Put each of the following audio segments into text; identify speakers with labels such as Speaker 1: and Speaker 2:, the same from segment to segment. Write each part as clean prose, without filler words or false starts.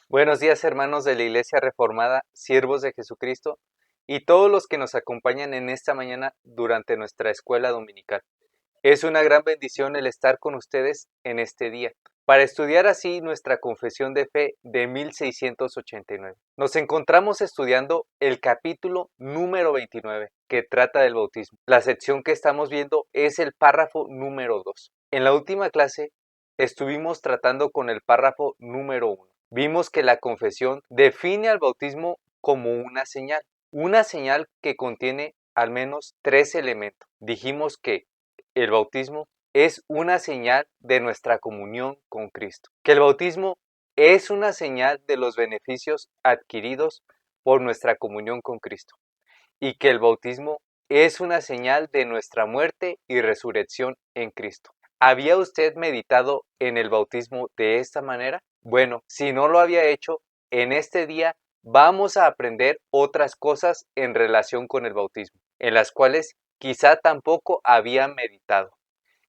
Speaker 1: Buenos días, hermanos de la Iglesia Reformada, siervos de Jesucristo, y todos los que nos acompañan en esta mañana durante nuestra escuela dominical. Es una gran bendición el estar con ustedes en este día, para estudiar así nuestra confesión de fe de 1689. Nos encontramos estudiando el capítulo número 29, que trata del bautismo. La sección que estamos viendo es el párrafo número 2. En la última clase estuvimos tratando con el párrafo número 1. Vimos que la confesión define al bautismo como una señal que contiene al menos tres elementos. Dijimos que el bautismo es una señal de nuestra comunión con Cristo, que el bautismo es una señal de los beneficios adquiridos por nuestra comunión con Cristo y que el bautismo es una señal de nuestra muerte y resurrección en Cristo. ¿Había usted meditado en el bautismo de esta manera? Bueno, si no lo había hecho, en este día vamos a aprender otras cosas en relación con el bautismo, en las cuales quizá tampoco había meditado.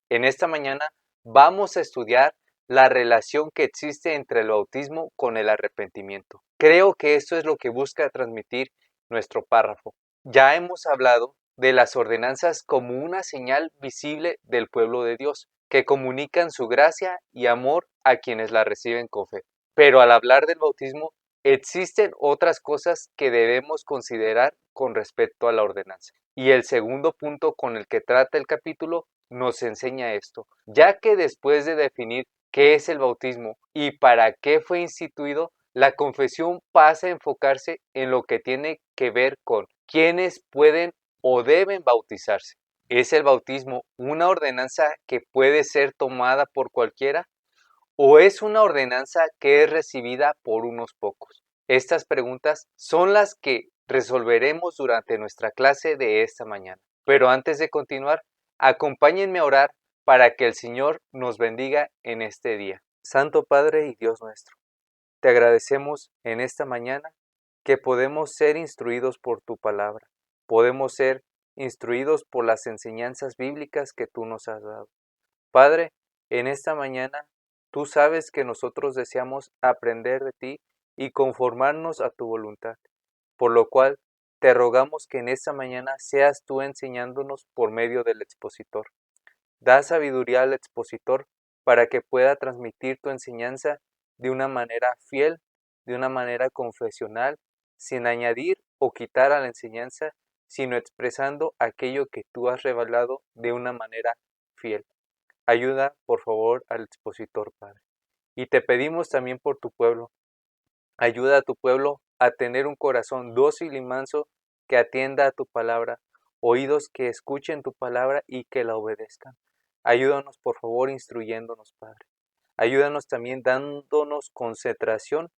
Speaker 1: En esta mañana vamos a estudiar la relación que existe entre el bautismo con el arrepentimiento. Creo que esto es lo que busca transmitir nuestro párrafo. Ya hemos hablado de las ordenanzas como una señal visible del pueblo de Dios, que comunican su gracia y amor a quienes la reciben con fe. Pero al hablar del bautismo, existen otras cosas que debemos considerar con respecto a la ordenanza. Y el segundo punto con el que trata el capítulo nos enseña esto, ya que después de definir qué es el bautismo y para qué fue instituido, la confesión pasa a enfocarse en lo que tiene que ver con quiénes pueden o deben bautizarse. ¿Es el bautismo una ordenanza que puede ser tomada por cualquiera? ¿O es una ordenanza que es recibida por unos pocos? Estas preguntas son las que resolveremos durante nuestra clase de esta mañana. Pero antes de continuar, acompáñenme a orar para que el Señor nos bendiga en este día. Santo Padre y Dios nuestro, te agradecemos en esta mañana que podemos ser instruidos por tu palabra, podemos ser instruidos por las enseñanzas bíblicas que tú nos has dado. Padre, en esta mañana tú sabes que nosotros deseamos aprender de ti y conformarnos a tu voluntad, por lo cual te rogamos que en esta mañana seas tú enseñándonos por medio del expositor. Da sabiduría al expositor para que pueda transmitir tu enseñanza de una manera fiel, de una manera confesional, sin añadir o quitar a la enseñanza, sino expresando aquello que tú has revelado de una manera fiel. Ayuda, por favor, al expositor, Padre. Y te pedimos también por tu pueblo. Ayuda a tu pueblo a tener un corazón dócil y manso que atienda a tu palabra, oídos que escuchen tu palabra y que la obedezcan. Ayúdanos, por favor, instruyéndonos, Padre. Ayúdanos también dándonos concentración,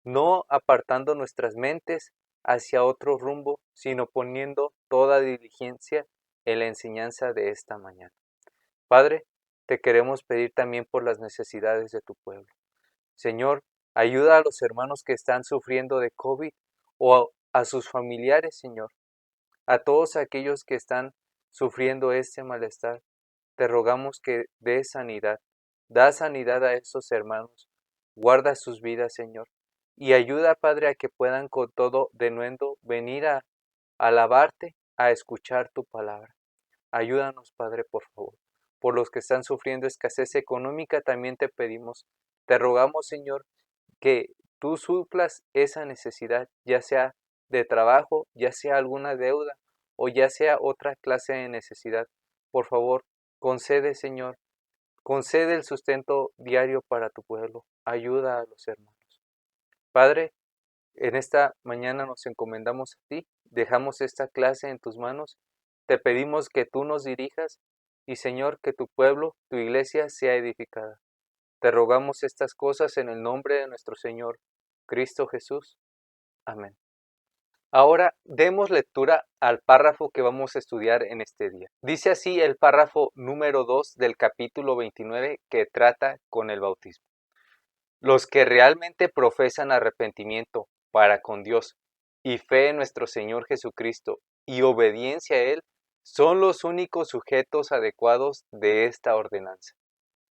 Speaker 1: no apartando nuestras mentes hacia otro rumbo, sino poniendo toda diligencia en la enseñanza de esta mañana. Padre, te queremos pedir también por las necesidades de tu pueblo. Señor, ayuda a los hermanos que están sufriendo de COVID o a sus familiares, Señor. A todos aquellos que están sufriendo este malestar, te rogamos que des sanidad. Da sanidad a estos hermanos. Guarda sus vidas, Señor. Y ayuda, Padre, a que puedan con todo denuendo venir a alabarte, a escuchar tu palabra. Ayúdanos, Padre, por favor. Por los que están sufriendo escasez económica, también te pedimos, te rogamos, Señor, que tú suplas esa necesidad, ya sea de trabajo, ya sea alguna deuda o ya sea otra clase de necesidad. Por favor, concede, Señor, concede el sustento diario para tu pueblo. Ayuda a los hermanos. Padre, en esta mañana nos encomendamos a ti, dejamos esta clase en tus manos, te pedimos que tú nos dirijas y Señor, que tu pueblo, tu iglesia sea edificada. Te rogamos estas cosas en el nombre de nuestro Señor, Cristo Jesús. Amén. Ahora demos lectura al párrafo que vamos a estudiar en este día. Dice así el párrafo número 2 del capítulo 29 que trata con el bautismo. Los que realmente profesan arrepentimiento para con Dios y fe en nuestro Señor Jesucristo y obediencia a Él son los únicos sujetos adecuados de esta ordenanza.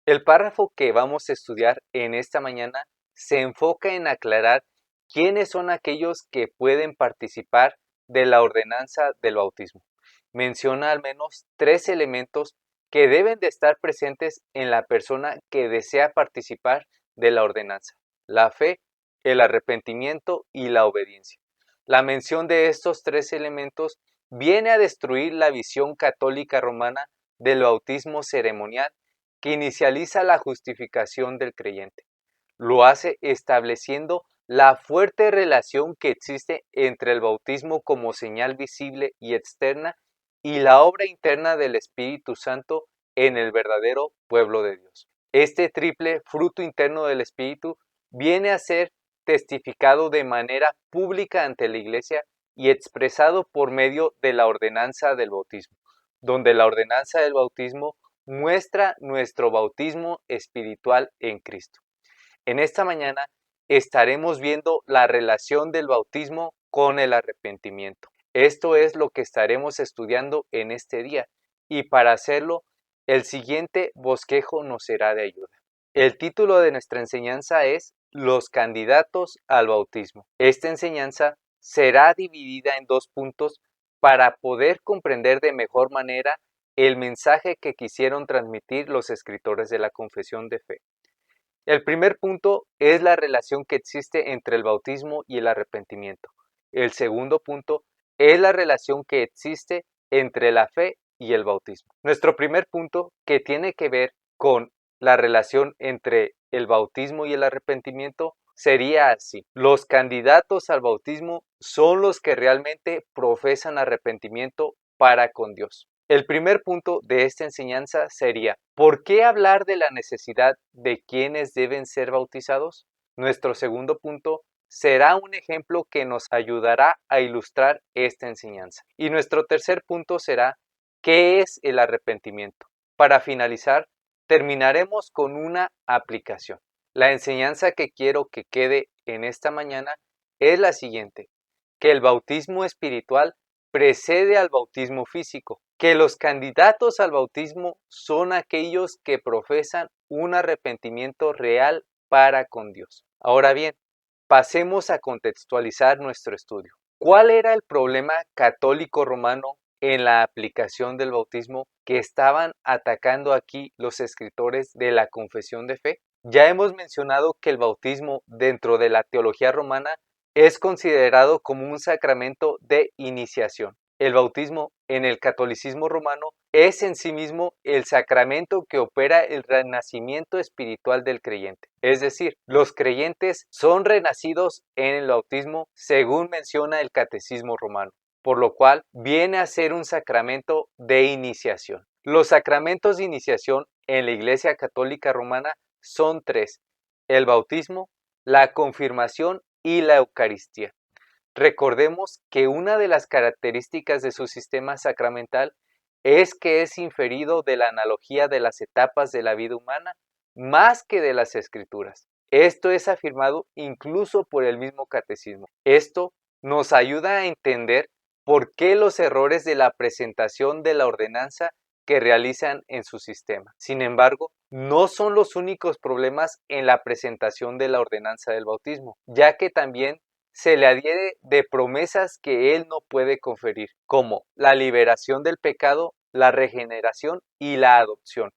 Speaker 1: El párrafo que vamos a estudiar en esta mañana se enfoca en aclarar quiénes son aquellos que pueden participar de la ordenanza del bautismo. Menciona al menos 3 elementos que deben de estar presentes en la persona que desea participar de la ordenanza: la fe, el arrepentimiento y la obediencia. La mención de estos 3 elementos viene a destruir la visión católica romana del bautismo ceremonial que inicializa la justificación del creyente. Lo hace estableciendo la fuerte relación que existe entre el bautismo como señal visible y externa y la obra interna del Espíritu Santo en el verdadero pueblo de Dios. Este triple fruto interno del Espíritu viene a ser testificado de manera pública ante la Iglesia y expresado por medio de la ordenanza del bautismo, donde la ordenanza del bautismo muestra nuestro bautismo espiritual en Cristo. En esta mañana estaremos viendo la relación del bautismo con el arrepentimiento. Esto es lo que estaremos estudiando en este día, y para hacerlo, el siguiente bosquejo nos será de ayuda. El título de nuestra enseñanza es Los candidatos al bautismo. Esta enseñanza será dividida en 2 puntos para poder comprender de mejor manera el mensaje que quisieron transmitir los escritores de la Confesión de Fe. El primer punto es la relación que existe entre el bautismo y el arrepentimiento. El segundo punto es la relación que existe entre la fe y el bautismo. Nuestro primer punto, que tiene que ver con la relación entre el bautismo y el arrepentimiento, sería así: los candidatos al bautismo son los que realmente profesan arrepentimiento para con Dios. El primer punto de esta enseñanza sería: ¿por qué hablar de la necesidad de quienes deben ser bautizados? Nuestro segundo punto será un ejemplo que nos ayudará a ilustrar esta enseñanza. Y nuestro tercer punto será: ¿qué es el arrepentimiento? Para finalizar, terminaremos con una aplicación. La enseñanza que quiero que quede en esta mañana es la siguiente: que el bautismo espiritual precede al bautismo físico, que los candidatos al bautismo son aquellos que profesan un arrepentimiento real para con Dios. Ahora bien, pasemos a contextualizar nuestro estudio. ¿Cuál era el problema católico romano en la aplicación del bautismo que estaban atacando aquí los escritores de la Confesión de Fe? Ya hemos mencionado que el bautismo dentro de la teología romana es considerado como un sacramento de iniciación. El bautismo en el catolicismo romano es en sí mismo el sacramento que opera el renacimiento espiritual del creyente. Es decir, los creyentes son renacidos en el bautismo según menciona el catecismo romano, por lo cual viene a ser un sacramento de iniciación. Los sacramentos de iniciación en la Iglesia Católica Romana son 3: el bautismo, la confirmación y la Eucaristía. Recordemos que una de las características de su sistema sacramental es que es inferido de la analogía de las etapas de la vida humana más que de las Escrituras. Esto es afirmado incluso por el mismo catecismo. Esto nos ayuda a entender por qué los errores de la presentación de la ordenanza que realizan en su sistema. Sin embargo, no son los únicos problemas en la presentación de la ordenanza del bautismo, ya que también se le adhiere de promesas que él no puede conferir, como la liberación del pecado, la regeneración y la adopción.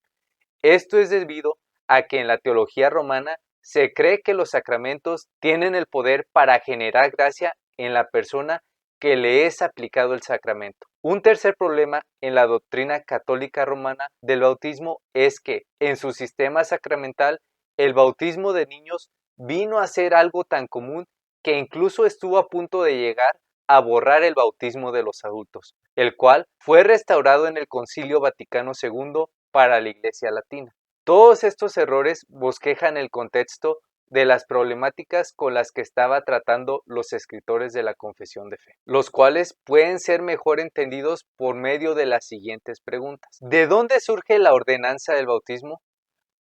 Speaker 1: Esto es debido a que en la teología romana se cree que los sacramentos tienen el poder para generar gracia en la persona que le es aplicado el sacramento. Un tercer problema en la doctrina católica romana del bautismo es que en su sistema sacramental el bautismo de niños vino a ser algo tan común que incluso estuvo a punto de llegar a borrar el bautismo de los adultos, el cual fue restaurado en el Concilio Vaticano II para la Iglesia Latina. Todos estos errores bosquejan el contexto de las problemáticas con las que estaba tratando los escritores de la Confesión de Fe, los cuales pueden ser mejor entendidos por medio de las siguientes preguntas. ¿De dónde surge la ordenanza del bautismo?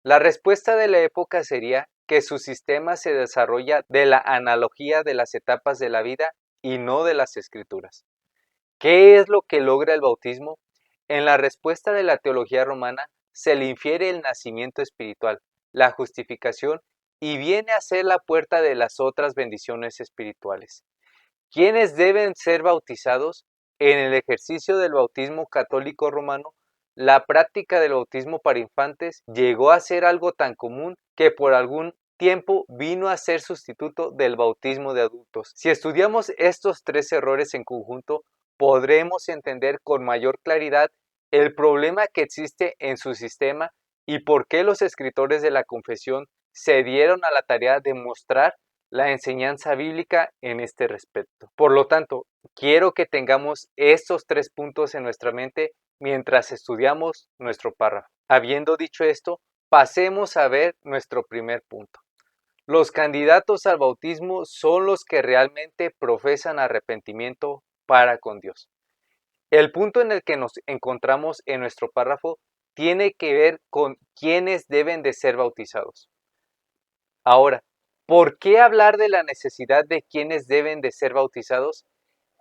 Speaker 1: La respuesta de la época sería que su sistema se desarrolla de la analogía de las etapas de la vida y no de las Escrituras. ¿Qué es lo que logra el bautismo? En la respuesta de la teología romana se le infiere el nacimiento espiritual, la justificación y viene a ser la puerta de las otras bendiciones espirituales. ¿Quiénes deben ser bautizados? En el ejercicio del bautismo católico romano, la práctica del bautismo para infantes llegó a ser algo tan común que por algún tiempo vino a ser sustituto del bautismo de adultos. Si estudiamos estos tres errores en conjunto, podremos entender con mayor claridad el problema que existe en su sistema y por qué los escritores de la confesión se dieron a la tarea de mostrar la enseñanza bíblica en este respecto. Por lo tanto, quiero que tengamos estos tres puntos en nuestra mente mientras estudiamos nuestro párrafo. Habiendo dicho esto, pasemos a ver nuestro primer punto. Los candidatos al bautismo son los que realmente profesan arrepentimiento para con Dios. El punto en el que nos encontramos en nuestro párrafo tiene que ver con quiénes deben de ser bautizados. Ahora, ¿por qué hablar de la necesidad de quiénes deben de ser bautizados?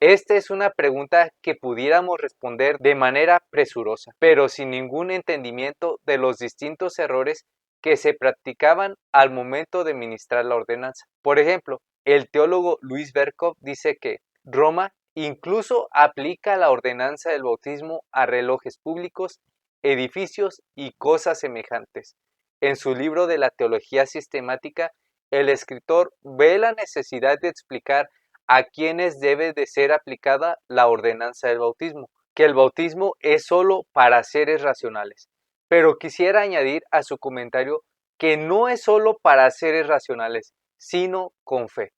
Speaker 1: Esta es una pregunta que pudiéramos responder de manera presurosa, pero sin ningún entendimiento de los distintos errores que se practicaban al momento de ministrar la ordenanza. Por ejemplo, el teólogo Luis Berkov dice que Roma incluso aplica la ordenanza del bautismo a relojes públicos, edificios y cosas semejantes. En su libro de la teología sistemática, el escritor ve la necesidad de explicar a quienes debe de ser aplicada la ordenanza del bautismo, que el bautismo es solo para seres racionales. Pero quisiera añadir a su comentario que no es solo para seres racionales, sino con fe.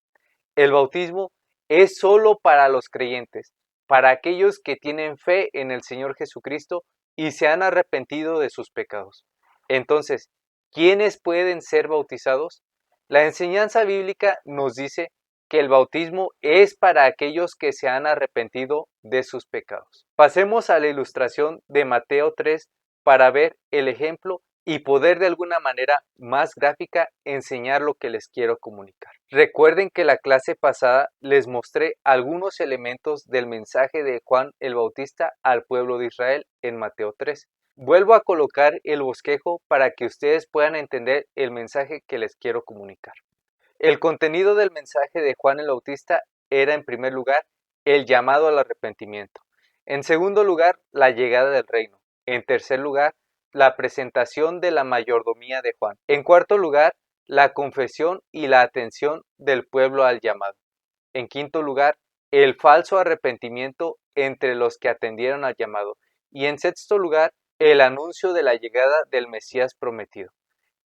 Speaker 1: El bautismo es solo para los creyentes, para aquellos que tienen fe en el Señor Jesucristo y se han arrepentido de sus pecados. Entonces, ¿quiénes pueden ser bautizados? La enseñanza bíblica nos dice que el bautismo es para aquellos que se han arrepentido de sus pecados. Pasemos a la ilustración de Mateo 3 para ver el ejemplo y poder de alguna manera más gráfica enseñar lo que les quiero comunicar. Recuerden que la clase pasada les mostré algunos elementos del mensaje de Juan el Bautista al pueblo de Israel en Mateo 3. Vuelvo a colocar el bosquejo para que ustedes puedan entender el mensaje que les quiero comunicar. El contenido del mensaje de Juan el Bautista era, en primer lugar, el llamado al arrepentimiento. En segundo lugar, la llegada del reino. En tercer lugar, la presentación de la mayordomía de Juan. En cuarto lugar, la confesión y la atención del pueblo al llamado. En quinto lugar, el falso arrepentimiento entre los que atendieron al llamado. Y en sexto lugar, el anuncio de la llegada del Mesías prometido.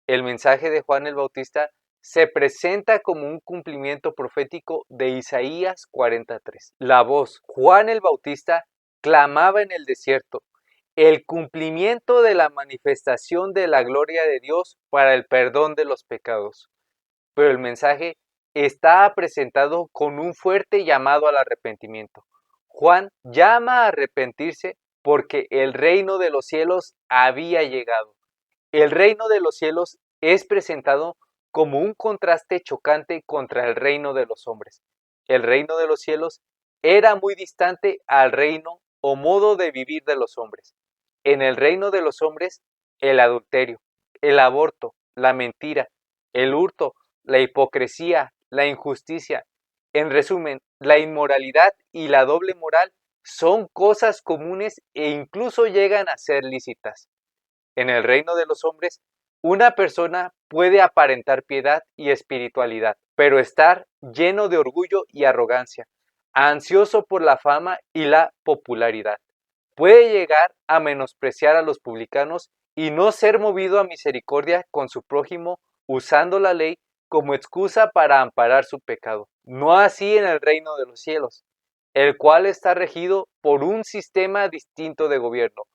Speaker 1: El mensaje de Juan el Bautista se presenta como un cumplimiento profético de Isaías 43. La voz Juan el Bautista clamaba en el desierto el cumplimiento de la manifestación de la gloria de Dios para el perdón de los pecados. Pero el mensaje está presentado con un fuerte llamado al arrepentimiento. Juan llama a arrepentirse porque el reino de los cielos había llegado. El reino de los cielos es presentado como un contraste chocante contra el reino de los hombres. El reino de los cielos era muy distante al reino o modo de vivir de los hombres. En el reino de los hombres, el adulterio, el aborto, la mentira, el hurto, la hipocresía, la injusticia, en resumen, la inmoralidad y la doble moral son cosas comunes e incluso llegan a ser lícitas. En el reino de los hombres, una persona puede aparentar piedad y espiritualidad, pero estar lleno de orgullo y arrogancia, ansioso por la fama y la popularidad. Puede llegar a menospreciar a los publicanos y no ser movido a misericordia con su prójimo, usando la ley como excusa para amparar su pecado. No así en el reino de los cielos, el cual está regido por un sistema distinto de gobierno,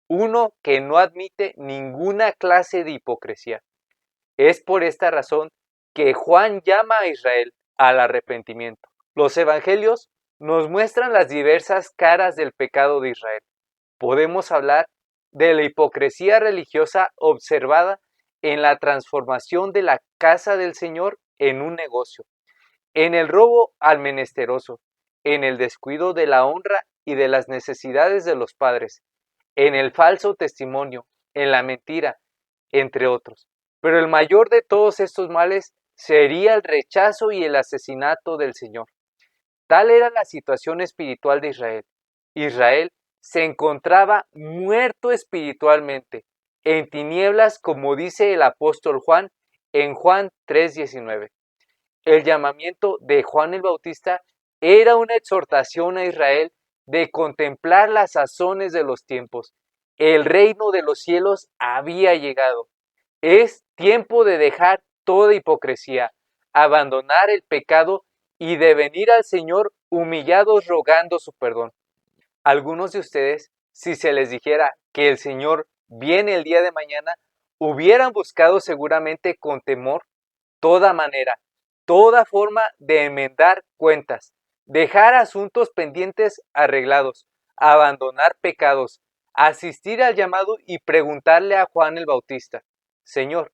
Speaker 1: uno que no admite ninguna clase de hipocresía. Es por esta razón que Juan llama a Israel al arrepentimiento. Los evangelios nos muestran las diversas caras del pecado de Israel. Podemos hablar de la hipocresía religiosa observada en la transformación de la casa del Señor en un negocio, en el robo al menesteroso, en el descuido de la honra y de las necesidades de los padres, en el falso testimonio, en la mentira, entre otros. Pero el mayor de todos estos males sería el rechazo y el asesinato del Señor. Tal era la situación espiritual de Israel. Israel se encontraba muerto espiritualmente, en tinieblas, como dice el apóstol Juan en Juan 3:19. El llamamiento de Juan el Bautista era una exhortación a Israel de contemplar las sazones de los tiempos. El reino de los cielos había llegado. Es tiempo de dejar toda hipocresía, abandonar el pecado y de venir al Señor humillados rogando su perdón. Algunos de ustedes, si se les dijera que el Señor viene el día de mañana, hubieran buscado seguramente con temor toda manera, toda forma de enmendar cuentas, dejar asuntos pendientes arreglados, abandonar pecados, asistir al llamado y preguntarle a Juan el Bautista: Señor,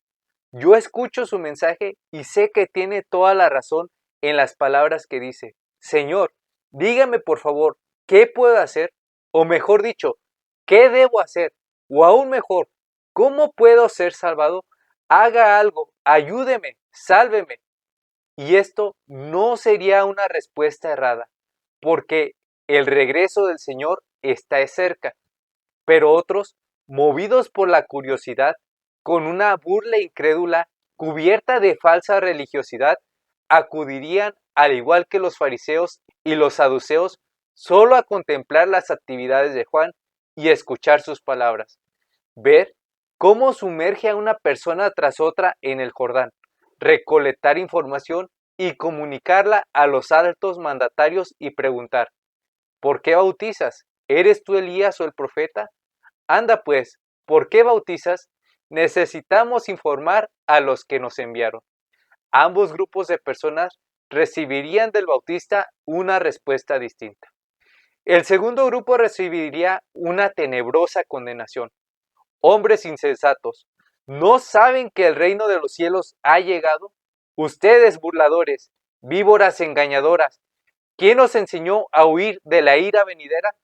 Speaker 1: yo escucho su mensaje y sé que tiene toda la razón en las palabras que dice. Señor, dígame por favor, ¿qué puedo hacer? O mejor dicho, ¿qué debo hacer? O aún mejor, ¿cómo puedo ser salvado? Haga algo, ayúdeme, sálveme. Y esto no sería una respuesta errada, porque el regreso del Señor está cerca. Pero otros, movidos por la curiosidad, con una burla incrédula cubierta de falsa religiosidad, acudirían, al igual que los fariseos y los saduceos, solo a contemplar las actividades de Juan y escuchar sus palabras. Ver cómo sumerge a una persona tras otra en el Jordán, recolectar información y comunicarla a los altos mandatarios y preguntar: ¿por qué bautizas? ¿Eres tú Elías o el profeta? Anda pues, ¿por qué bautizas? Necesitamos informar a los que nos enviaron. Ambos grupos de personas recibirían del Bautista una respuesta distinta. El segundo grupo recibiría una tenebrosa condenación. Hombres insensatos, ¿no saben que el reino de los cielos ha llegado? Ustedes burladores, víboras engañadoras, ¿quién os enseñó a huir de la ira venidera?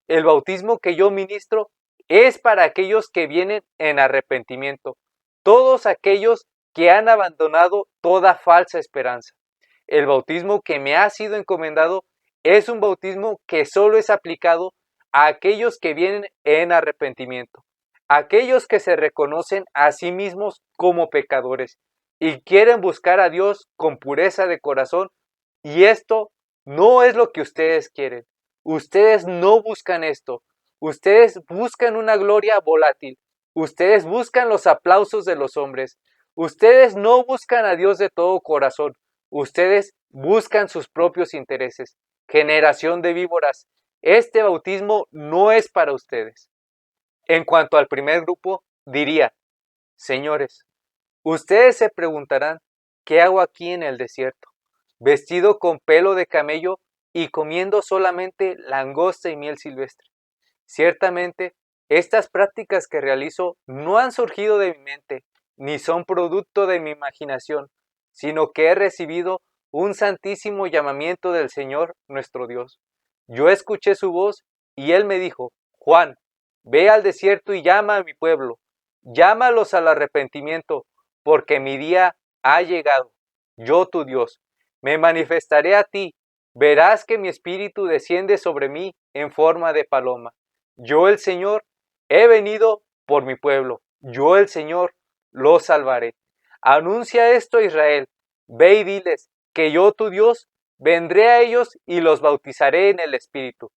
Speaker 1: El bautismo que yo ministro es para aquellos que vienen en arrepentimiento, todos aquellos que han abandonado toda falsa esperanza. El bautismo que me ha sido encomendado es un bautismo que solo es aplicado a aquellos que vienen en arrepentimiento, aquellos que se reconocen a sí mismos como pecadores y quieren buscar a Dios con pureza de corazón, y esto no es lo que ustedes quieren. Ustedes no buscan esto. Ustedes buscan una gloria volátil. Ustedes buscan los aplausos de los hombres. Ustedes no buscan a Dios de todo corazón. Ustedes buscan sus propios intereses. Generación de víboras, este bautismo no es para ustedes. En cuanto al primer grupo, diría: señores, ustedes se preguntarán, ¿qué hago aquí en el desierto, vestido con pelo de camello y comiendo solamente langosta y miel silvestre? Ciertamente, estas prácticas que realizo no han surgido de mi mente, ni son producto de mi imaginación, sino que he recibido un santísimo llamamiento del Señor nuestro Dios. Yo escuché su voz y Él me dijo: Juan, ve al desierto y llama a mi pueblo, llámalos al arrepentimiento, porque mi día ha llegado. Yo, tu Dios, me manifestaré a ti, verás que mi espíritu desciende sobre mí en forma de paloma. Yo, el Señor, he venido por mi pueblo. Yo, el Señor, lo salvaré. Anuncia esto a Israel. Ve y diles que yo, tu Dios, vendré a ellos y los bautizaré en el Espíritu.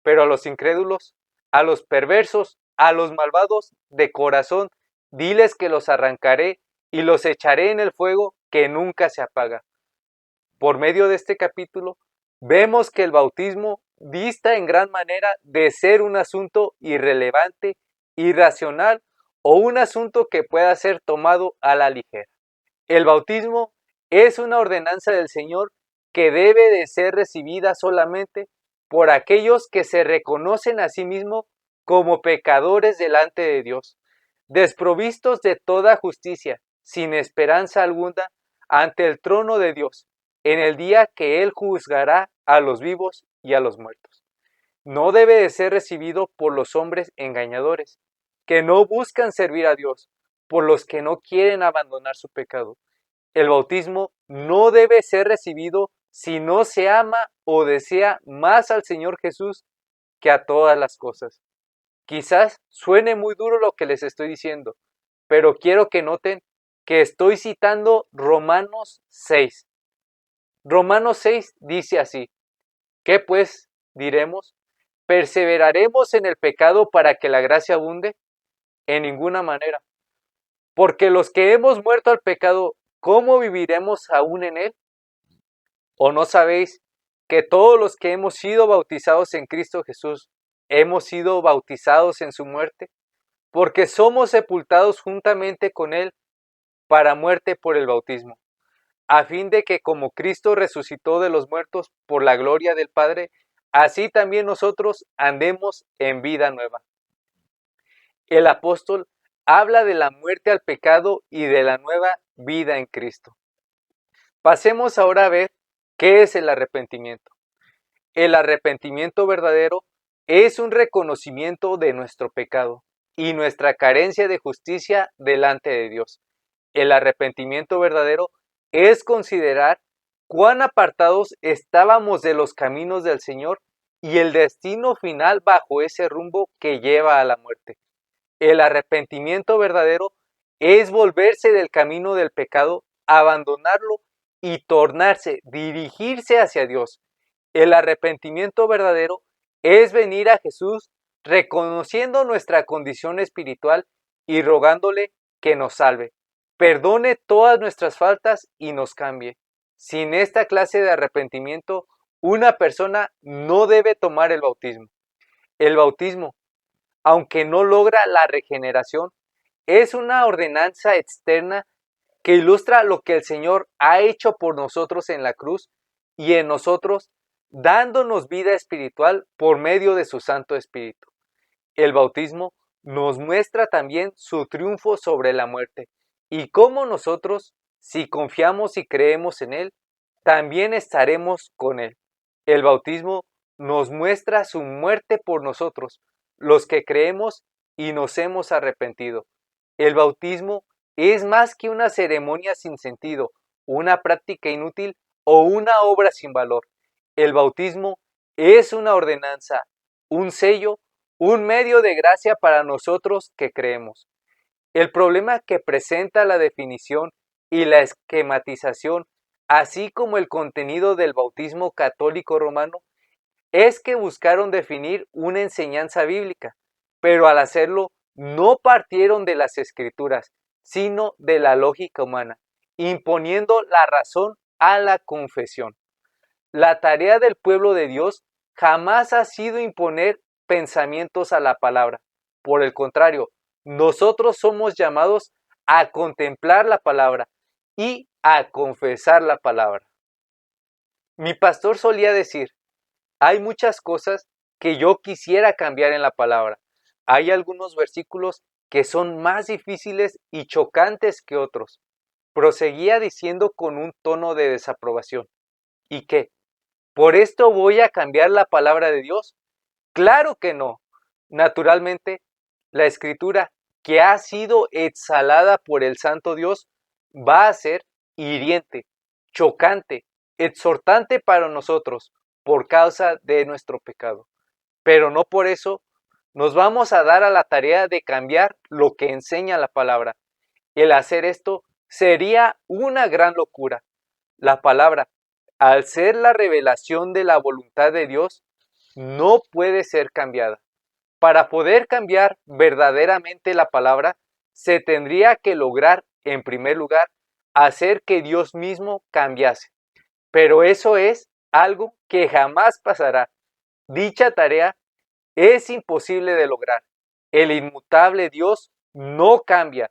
Speaker 1: Pero a los incrédulos, a los perversos, a los malvados de corazón, diles que los arrancaré y los echaré en el fuego que nunca se apaga. Por medio de este capítulo, vemos que el bautismo dista en gran manera de ser un asunto irrelevante, irracional o un asunto que pueda ser tomado a la ligera. El bautismo es una ordenanza del Señor que debe de ser recibida solamente por aquellos que se reconocen a sí mismos como pecadores delante de Dios, desprovistos de toda justicia, sin esperanza alguna ante el trono de Dios, en el día que Él juzgará a los vivos y a los muertos. No debe de ser recibido por los hombres engañadores, que no buscan servir a Dios, por los que no quieren abandonar su pecado. El bautismo no debe ser recibido si no se ama o desea más al Señor Jesús que a todas las cosas. Quizás suene muy duro lo que les estoy diciendo, pero quiero que noten que estoy citando Romanos 6. Romanos 6 dice así: ¿qué pues diremos? ¿Perseveraremos en el pecado para que la gracia abunde? En ninguna manera. Porque los que hemos muerto al pecado, ¿cómo viviremos aún en él? ¿O no sabéis que todos los que hemos sido bautizados en Cristo Jesús, hemos sido bautizados en su muerte? Porque somos sepultados juntamente con él para muerte por el bautismo, a fin de que como Cristo resucitó de los muertos por la gloria del Padre, así también nosotros andemos en vida nueva. El apóstol habla de la muerte al pecado y de la nueva vida en Cristo. Pasemos ahora a ver qué es el arrepentimiento. El arrepentimiento verdadero es un reconocimiento de nuestro pecado y nuestra carencia de justicia delante de Dios. El arrepentimiento verdadero es considerar cuán apartados estábamos de los caminos del Señor y el destino final bajo ese rumbo que lleva a la muerte. El arrepentimiento verdadero es volverse del camino del pecado, abandonarlo y tornarse, dirigirse hacia Dios. El arrepentimiento verdadero es venir a Jesús reconociendo nuestra condición espiritual y rogándole que nos salve, perdone todas nuestras faltas y nos cambie. Sin esta clase de arrepentimiento, una persona no debe tomar el bautismo. El bautismo, aunque no logra la regeneración, es una ordenanza externa que ilustra lo que el Señor ha hecho por nosotros en la cruz y en nosotros, dándonos vida espiritual por medio de su Santo Espíritu. El bautismo nos muestra también su triunfo sobre la muerte y cómo nosotros, si confiamos y creemos en Él, también estaremos con Él. El bautismo nos muestra su muerte por nosotros, los que creemos y nos hemos arrepentido. El bautismo es más que una ceremonia sin sentido, una práctica inútil o una obra sin valor. El bautismo es una ordenanza, un sello, un medio de gracia para nosotros que creemos. El problema que presenta la definición y la esquematización, así como el contenido del bautismo católico romano, es que buscaron definir una enseñanza bíblica, pero al hacerlo no partieron de las escrituras, sino de la lógica humana, imponiendo la razón a la confesión. La tarea del pueblo de Dios jamás ha sido imponer pensamientos a la palabra. Por el contrario, nosotros somos llamados a contemplar la palabra y a confesar la palabra. Mi pastor solía decir: hay muchas cosas que yo quisiera cambiar en la palabra. Hay algunos versículos que son más difíciles y chocantes que otros. Proseguía diciendo con un tono de desaprobación: ¿y qué? ¿Por esto voy a cambiar la palabra de Dios? Claro que no. Naturalmente, la escritura que ha sido exhalada por el Santo Dios va a ser hiriente, chocante, exhortante para nosotros por causa de nuestro pecado. Pero no por eso nos vamos a dar a la tarea de cambiar lo que enseña la palabra. El hacer esto sería una gran locura. La palabra, al ser la revelación de la voluntad de Dios, no puede ser cambiada. Para poder cambiar verdaderamente la palabra, se tendría que lograr, en primer lugar, hacer que Dios mismo cambiase. Pero eso es algo que jamás pasará. Dicha tarea es imposible de lograr. El inmutable Dios no cambia.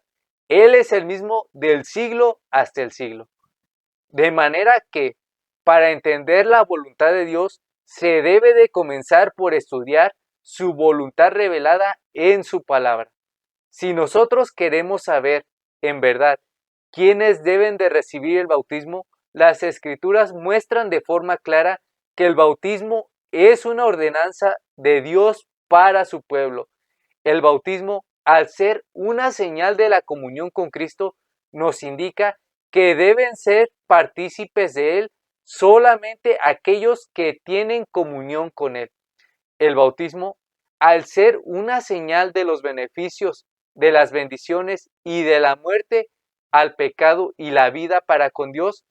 Speaker 1: Él es el mismo del siglo hasta el siglo. De manera que, para entender la voluntad de Dios, se debe de comenzar por estudiar su voluntad revelada en su palabra. Si nosotros queremos saber, en verdad, quiénes deben de recibir el bautismo, las Escrituras muestran de forma clara que el bautismo es una ordenanza de Dios para su pueblo. El bautismo al ser una señal de la comunión con Cristo, nos indica que deben ser partícipes de Él solamente aquellos que tienen comunión con Él. El bautismo, al ser una señal de los beneficios, de las bendiciones y de la muerte al pecado y la vida para con Dios,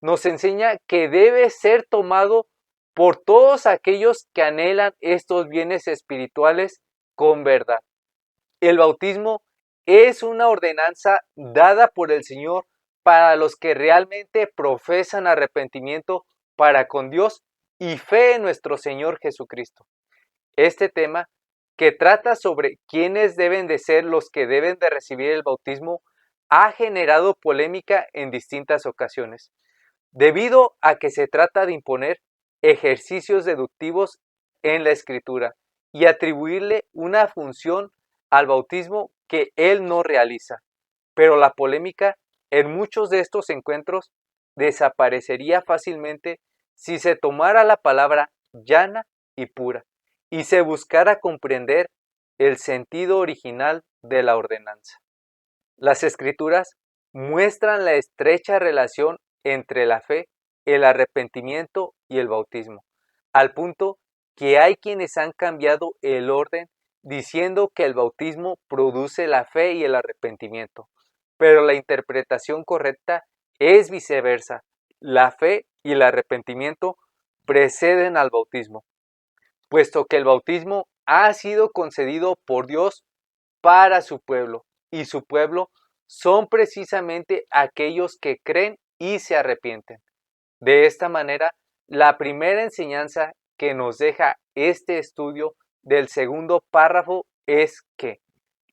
Speaker 1: nos enseña que debe ser tomado por todos aquellos que anhelan estos bienes espirituales con verdad. El bautismo es una ordenanza dada por el Señor para los que realmente profesan arrepentimiento para con Dios y fe en nuestro Señor Jesucristo. Este tema, que trata sobre quiénes deben de ser los que deben de recibir el bautismo, ha generado polémica en distintas ocasiones, debido a que se trata de imponer ejercicios deductivos en la Escritura y atribuirle una función al bautismo que él no realiza. Pero la polémica en muchos de estos encuentros desaparecería fácilmente si se tomara la palabra llana y pura y se buscara comprender el sentido original de la ordenanza. Las Escrituras muestran la estrecha relación entre la fe, el arrepentimiento y el bautismo, al punto que hay quienes han cambiado el orden diciendo que el bautismo produce la fe y el arrepentimiento, pero la interpretación correcta es viceversa. La fe y el arrepentimiento preceden al bautismo, puesto que el bautismo ha sido concedido por Dios para su pueblo, y su pueblo son precisamente aquellos que creen y se arrepienten. De esta manera, la primera enseñanza que nos deja este estudio del segundo párrafo es que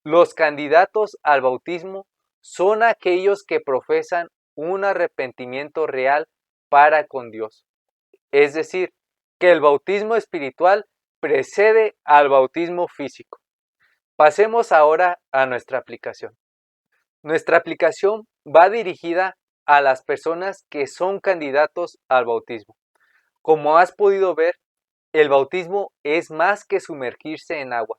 Speaker 1: los candidatos al bautismo son aquellos que profesan un arrepentimiento real para con Dios. Es decir, que el bautismo espiritual precede al bautismo físico. Pasemos ahora a nuestra aplicación. Nuestra aplicación va dirigida a las personas que son candidatos al bautismo. Como has podido ver, el bautismo es más que sumergirse en agua,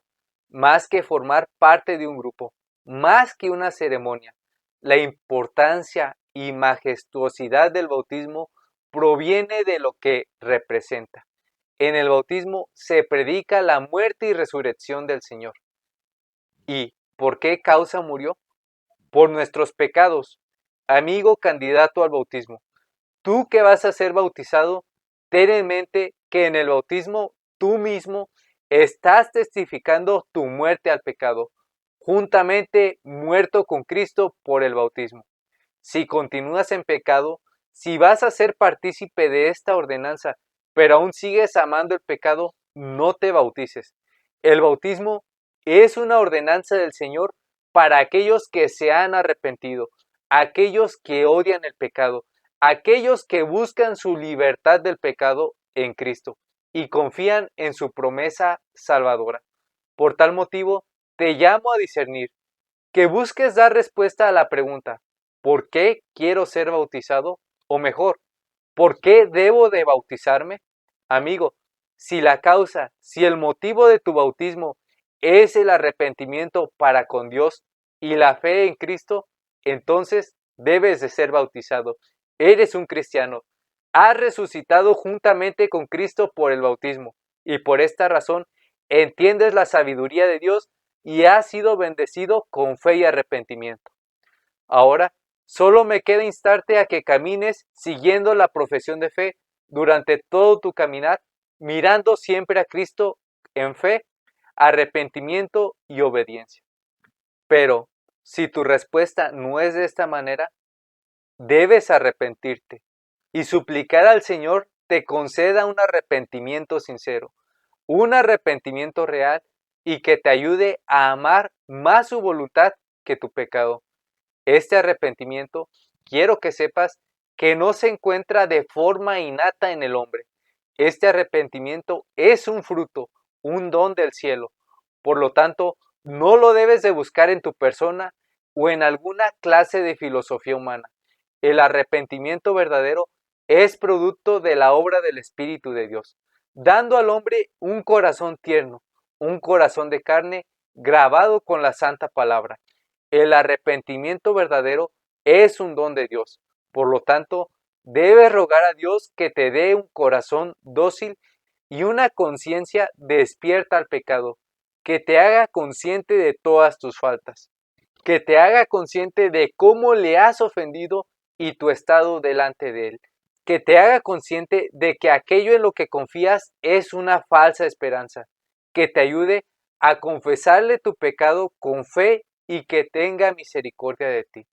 Speaker 1: más que formar parte de un grupo, más que una ceremonia. La importancia y majestuosidad del bautismo proviene de lo que representa. En el bautismo se predica la muerte y resurrección del Señor. ¿Y por qué causa murió? Por nuestros pecados. Amigo candidato al bautismo, tú que vas a ser bautizado, ten en mente que en el bautismo tú mismo estás testificando tu muerte al pecado, juntamente muerto con Cristo por el bautismo. Si continúas en pecado, si vas a ser partícipe de esta ordenanza, pero aún sigues amando el pecado, no te bautices. El bautismo es una ordenanza del Señor para aquellos que se han arrepentido, aquellos que odian el pecado, aquellos que buscan su libertad del pecado en Cristo y confían en su promesa salvadora. Por tal motivo, te llamo a discernir, que busques dar respuesta a la pregunta, ¿por qué quiero ser bautizado? O mejor, ¿por qué debo de bautizarme? Amigo, si la causa, si el motivo de tu bautismo es el arrepentimiento para con Dios y la fe en Cristo, entonces debes de ser bautizado. Eres un cristiano. Has resucitado juntamente con Cristo por el bautismo y por esta razón entiendes la sabiduría de Dios y has sido bendecido con fe y arrepentimiento. Ahora, solo me queda instarte a que camines siguiendo la profesión de fe durante todo tu caminar, mirando siempre a Cristo en fe, arrepentimiento y obediencia. Pero, si tu respuesta no es de esta manera, debes arrepentirte y suplicar al Señor te conceda un arrepentimiento sincero, un arrepentimiento real y que te ayude a amar más su voluntad que tu pecado. Este arrepentimiento, quiero que sepas que no se encuentra de forma innata en el hombre. Este arrepentimiento es un fruto, un don del cielo. Por lo tanto, no lo debes de buscar en tu persona o en alguna clase de filosofía humana. El arrepentimiento verdadero es producto de la obra del Espíritu de Dios, dando al hombre un corazón tierno, un corazón de carne grabado con la santa palabra. El arrepentimiento verdadero es un don de Dios. Por lo tanto, debes rogar a Dios que te dé un corazón dócil y una conciencia despierta al pecado, que te haga consciente de todas tus faltas, que te haga consciente de cómo le has ofendido y tu estado delante de Él, que te haga consciente de que aquello en lo que confías es una falsa esperanza, que te ayude a confesarle tu pecado con fe y que tenga misericordia de ti.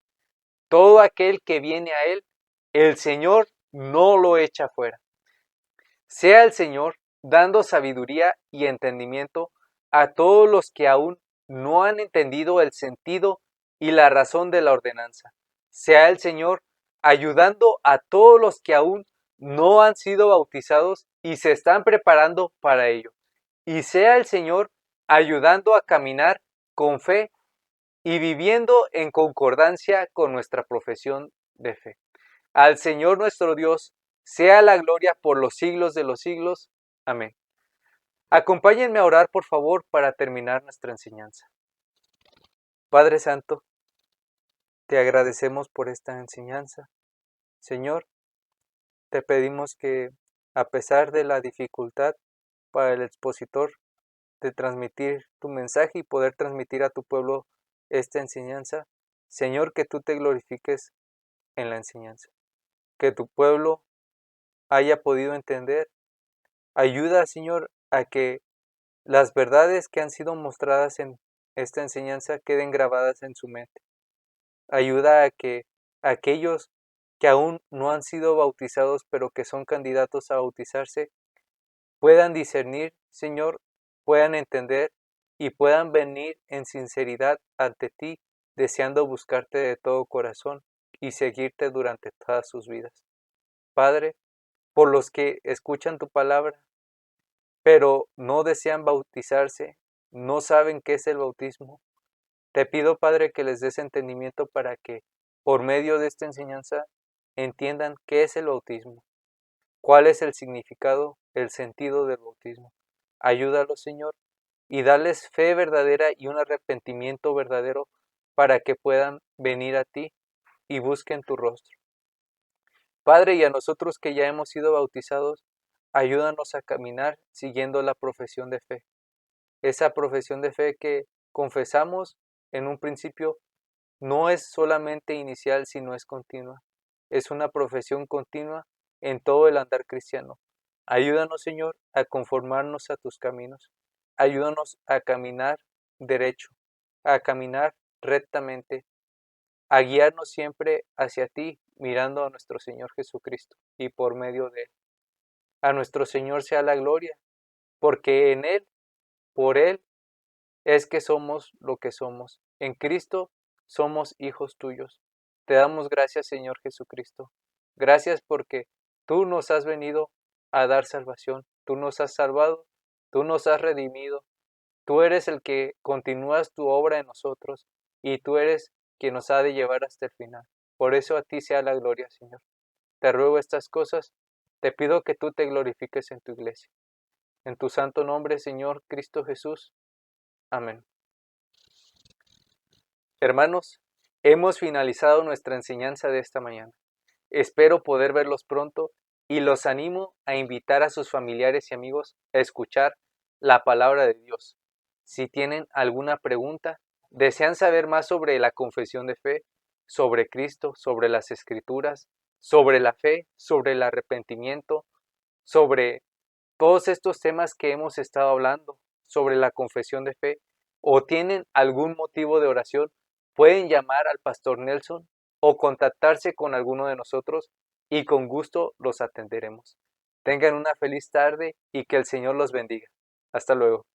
Speaker 1: Todo aquel que viene a Él, el Señor no lo echa fuera. Sea el Señor dando sabiduría y entendimiento a todos los que aún no han entendido el sentido y la razón de la ordenanza. Sea el Señor ayudando a todos los que aún no han sido bautizados y se están preparando para ello. Y sea el Señor ayudando a caminar con fe y viviendo en concordancia con nuestra profesión de fe. Al Señor nuestro Dios sea la gloria por los siglos de los siglos. Amén. Acompáñenme a orar, por favor, para terminar nuestra enseñanza. Padre Santo, te agradecemos por esta enseñanza. Señor, te pedimos que, a pesar de la dificultad para el expositor de transmitir tu mensaje y poder transmitir a tu pueblo esta enseñanza, Señor, que tú te glorifiques en la enseñanza, que tu pueblo haya podido entender. Ayuda, Señor, a que las verdades que han sido mostradas en esta enseñanza queden grabadas en su mente. Ayuda a que aquellos que aún no han sido bautizados, pero que son candidatos a bautizarse, puedan discernir, Señor, puedan entender y puedan venir en sinceridad ante ti, deseando buscarte de todo corazón y seguirte durante todas sus vidas. Padre, por los que escuchan tu palabra, pero no desean bautizarse, no saben qué es el bautismo, te pido, Padre, que les des entendimiento para que, por medio de esta enseñanza, entiendan qué es el bautismo, cuál es el significado, el sentido del bautismo. Ayúdalos, Señor, y dales fe verdadera y un arrepentimiento verdadero para que puedan venir a ti y busquen tu rostro. Padre, y a nosotros que ya hemos sido bautizados, ayúdanos a caminar siguiendo la profesión de fe. Esa profesión de fe que confesamos en un principio no es solamente inicial, sino es continua. Es una profesión continua en todo el andar cristiano. Ayúdanos, Señor, a conformarnos a tus caminos. Ayúdanos a caminar derecho, a caminar rectamente, a guiarnos siempre hacia ti, mirando a nuestro Señor Jesucristo y por medio de Él. A nuestro Señor sea la gloria, porque en Él, por Él, es que somos lo que somos. En Cristo somos hijos tuyos. Te damos gracias, Señor Jesucristo. Gracias porque tú nos has venido a dar salvación. Tú nos has salvado, tú nos has redimido. Tú eres el que continúas tu obra en nosotros y tú eres quien nos ha de llevar hasta el final. Por eso a ti sea la gloria, Señor. Te ruego estas cosas. Te pido que tú te glorifiques en tu iglesia. En tu santo nombre, Señor Cristo Jesús. Amén. Hermanos, hemos finalizado nuestra enseñanza de esta mañana. Espero poder verlos pronto y los animo a invitar a sus familiares y amigos a escuchar la palabra de Dios. Si tienen alguna pregunta, desean saber más sobre la confesión de fe, sobre Cristo, sobre las Escrituras, sobre la fe, sobre el arrepentimiento, sobre todos estos temas que hemos estado hablando, sobre la confesión de fe, o tienen algún motivo de oración, pueden llamar al pastor Nelson o contactarse con alguno de nosotros y con gusto los atenderemos. Tengan una feliz tarde y que el Señor los bendiga. Hasta luego.